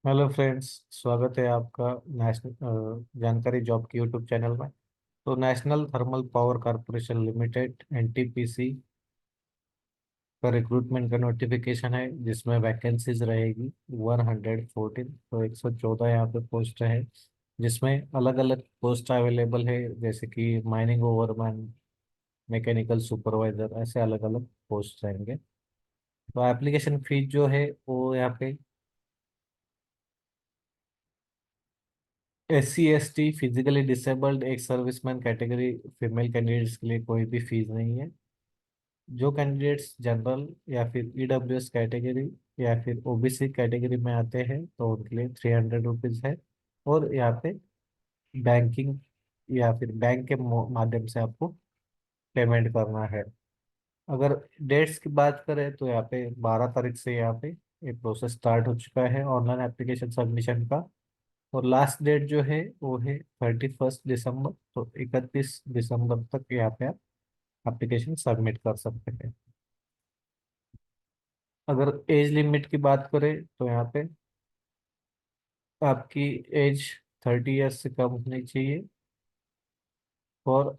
Hello friends. स्वागत है आपका नेशनल जानकारी जॉब की यूट्यूब चैनल में। तो national thermal power corporation limited NTPC का रिक्रूटमेंट का नोटिफिकेशन है जिसमें वैकेंसीज रहेगी 114। तो 114 यहाँ पे पोस्ट है जिसमें अलग अलग पोस्ट अवेलेबल है, जैसे कि माइनिंग ओवरमैन, मैकेनिकल सुपरवाइजर, ऐसे अलग अलग पोस्ट रहेंगे। तो एप्लीकेशन फीस जो है वो यहाँ पे SC ST फिजिकली डिसेबल्ड एक सर्विसमैन कैटेगरी फीमेल कैंडिडेट्स के लिए कोई भी फीस नहीं है। जो कैंडिडेट्स जनरल या फिर EWS कैटेगरी या फिर OBC कैटेगरी में आते हैं तो उनके लिए 300 रुपीज़ है। और यहाँ पे बैंकिंग या फिर बैंक के माध्यम से आपको पेमेंट करना है। अगर डेट्स की बात करें तो यहाँ पे 12 तारीख से यहाँ पे ये प्रोसेस स्टार्ट हो चुका है ऑनलाइन एप्लीकेशन सबमिशन का। और लास्ट डेट जो है वो है 31 दिसंबर। तो 31 दिसंबर तक यहाँ पे आप एप्लीकेशन सबमिट कर सकते हैं। अगर एज लिमिट की बात करें तो यहाँ पे आपकी एज 30 ईयर्स से कम होनी चाहिए। और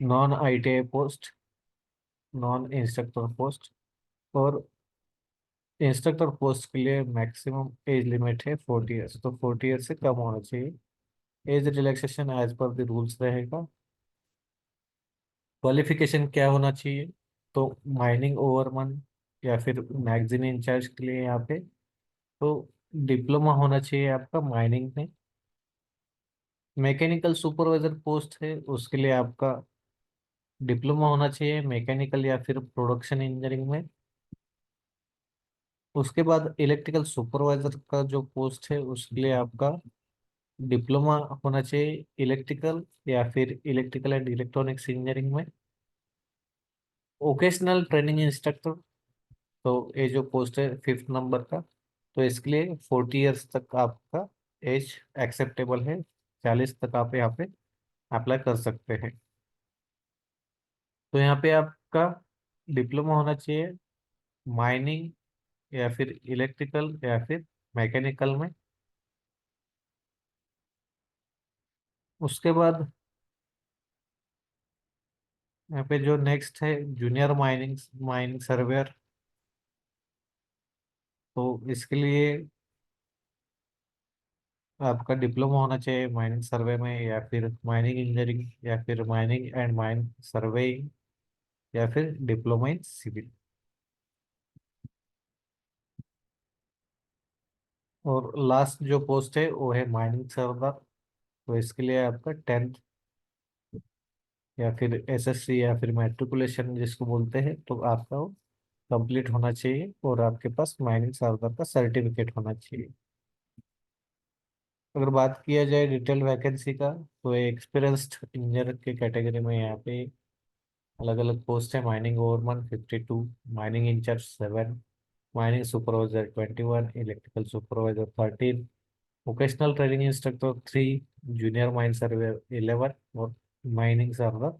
non ITI post, non instructor post और इंस्ट्रक्टर पोस्ट के लिए मैक्सिमम एज लिमिट है 40 ईयर्स। तो 40 ईयर्स से कम होना चाहिए। Age relaxation as per the rules रहेगा। क्वालिफिकेशन क्या होना चाहिए? तो माइनिंग ओवरमैन या फिर मैगजीन इंचार्ज के लिए यहाँ पे तो डिप्लोमा होना चाहिए आपका माइनिंग में। मैकेनिकल सुपरवाइजर पोस्ट है उसके लिए आपका डिप्लोमा होना चाहिए मैकेनिकल या फिर प्रोडक्शन इंजीनियरिंग में। उसके बाद इलेक्ट्रिकल सुपरवाइजर का जो पोस्ट है उसके लिए आपका डिप्लोमा होना चाहिए इलेक्ट्रिकल या फिर इलेक्ट्रिकल एंड इलेक्ट्रॉनिक्स इंजीनियरिंग में। ओकेशनल ट्रेनिंग इंस्ट्रक्टर, तो ये जो पोस्ट है 5th नंबर का, तो इसके लिए 40 ईयर्स तक आपका एज एक्सेप्टेबल है। 40 तक आप यहाँ पे अप्लाई कर सकते हैं। तो यहाँ पे आपका डिप्लोमा होना चाहिए माइनिंग या फिर इलेक्ट्रिकल या फिर मैकेनिकल में। उसके बाद यहाँ पे जो नेक्स्ट है जूनियर माइनिंग माइनिंग सर्वेयर, तो इसके लिए आपका डिप्लोमा होना चाहिए माइनिंग सर्वे में या फिर माइनिंग इंजीनियरिंग या फिर माइनिंग एंड माइन सर्वेइंग या फिर डिप्लोमा इन सिविल। और लास्ट जो पोस्ट है वो है माइनिंग सर्वर। तो इसके लिए आपका 10th या फिर SSC या फिर मैट्रिकुलेशन जिसको बोलते हैं तो आपका वो कंप्लीट होना चाहिए और आपके पास माइनिंग सर्वर का सर्टिफिकेट होना चाहिए। अगर बात किया जाए डिटेल वैकेंसी का तो एक्सपीरियंस्ड इंजीनियर के कैटेगरी में यहाँ पे अलग अलग पोस्ट है। Mining overman 52, mining incharge 7, mining supervisor 21, electrical supervisor 13, vocational training instructor 3, junior mine surveyor 11 और माइनिंग सर्वर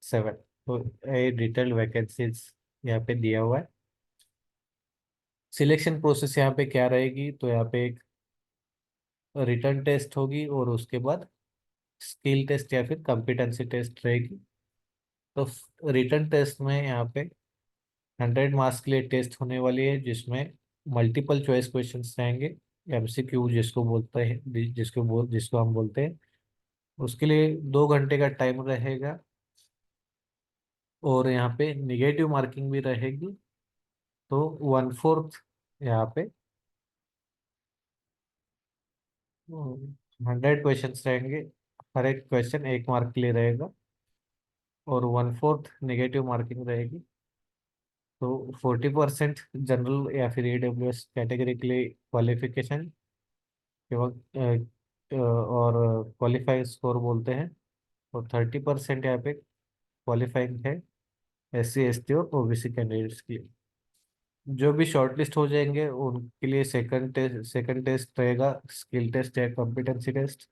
7। तो ये डिटेल्ड वैकेंसीज यहाँ पे दिया हुआ है। सिलेक्शन प्रोसेस यहाँ पे क्या रहेगी? तो यहाँ पे एक रिटर्न टेस्ट होगी और उसके बाद स्किल टेस्ट या फिर कंपिटेंसी टेस्ट रहेगी। तो रिटर्न टेस्ट में यहाँ पे 100 मार्क्स के लिए टेस्ट होने वाली है जिसमें मल्टीपल चॉइस क्वेश्चंस रहेंगे। MCQ जिसको बोलते हैं, जिसको हम बोलते हैं, उसके लिए 2 घंटे का टाइम रहेगा। और यहाँ पे निगेटिव मार्किंग भी रहेगी। तो 1/4 यहाँ पे 100 क्वेश्चंस रहेंगे। हर एक क्वेश्चन 1 मार्क के लिए रहेगा और 1/4 नेगेटिव मार्किंग रहेगी। तो 40% जनरल या फिर EWS कैटेगरी के लिए क्वालिफिकेशन केवल और क्वालिफाई स्कोर बोलते हैं। और 30% यहाँ पे क्वालिफाइंग है SC ST और OBC कैंडिडेट्स के लिए। जो भी शॉर्टलिस्ट हो जाएंगे उनके लिए सेकंड टेस्ट रहेगा, स्किल टेस्ट या कॉम्पिटेंसी टेस्ट।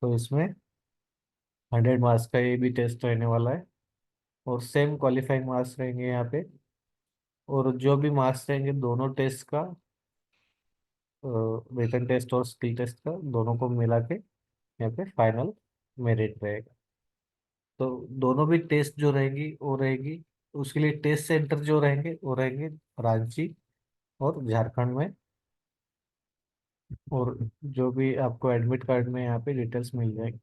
तो इसमें 100 मार्क्स का ये भी टेस्ट रहने वाला है और सेम क्वालिफाइंग मार्क्स रहेंगे यहाँ पे। और जो भी मार्क्स रहेंगे दोनों टेस्ट का रिटन टेस्ट और स्किल टेस्ट का दोनों को मिला के यहाँ पे फाइनल मेरिट रहेगा। तो दोनों भी टेस्ट जो रहेगी वो रहेगी, उसके लिए टेस्ट सेंटर जो रहेंगे वो रहेंगे रांची और झारखंड में। और जो भी आपको एडमिट कार्ड में यहाँ पे डिटेल्स मिल जाएगी।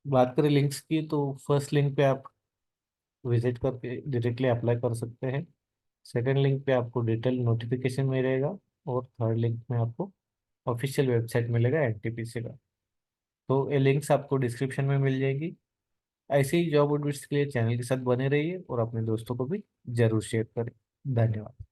बात करें लिंक्स की, तो फर्स्ट लिंक पे आप विजिट करके डायरेक्टली अप्लाई कर सकते हैं। सेकंड लिंक पे आपको डिटेल नोटिफिकेशन मिलेगा। और थर्ड लिंक में आपको ऑफिशियल वेबसाइट मिलेगा एनटीपीसी का। तो ये लिंक्स आपको डिस्क्रिप्शन में मिल जाएगी। ऐसे ही जॉब अपडेट्स के लिए चैनल के साथ बने रहिए और अपने दोस्तों को भी जरूर शेयर करें। धन्यवाद।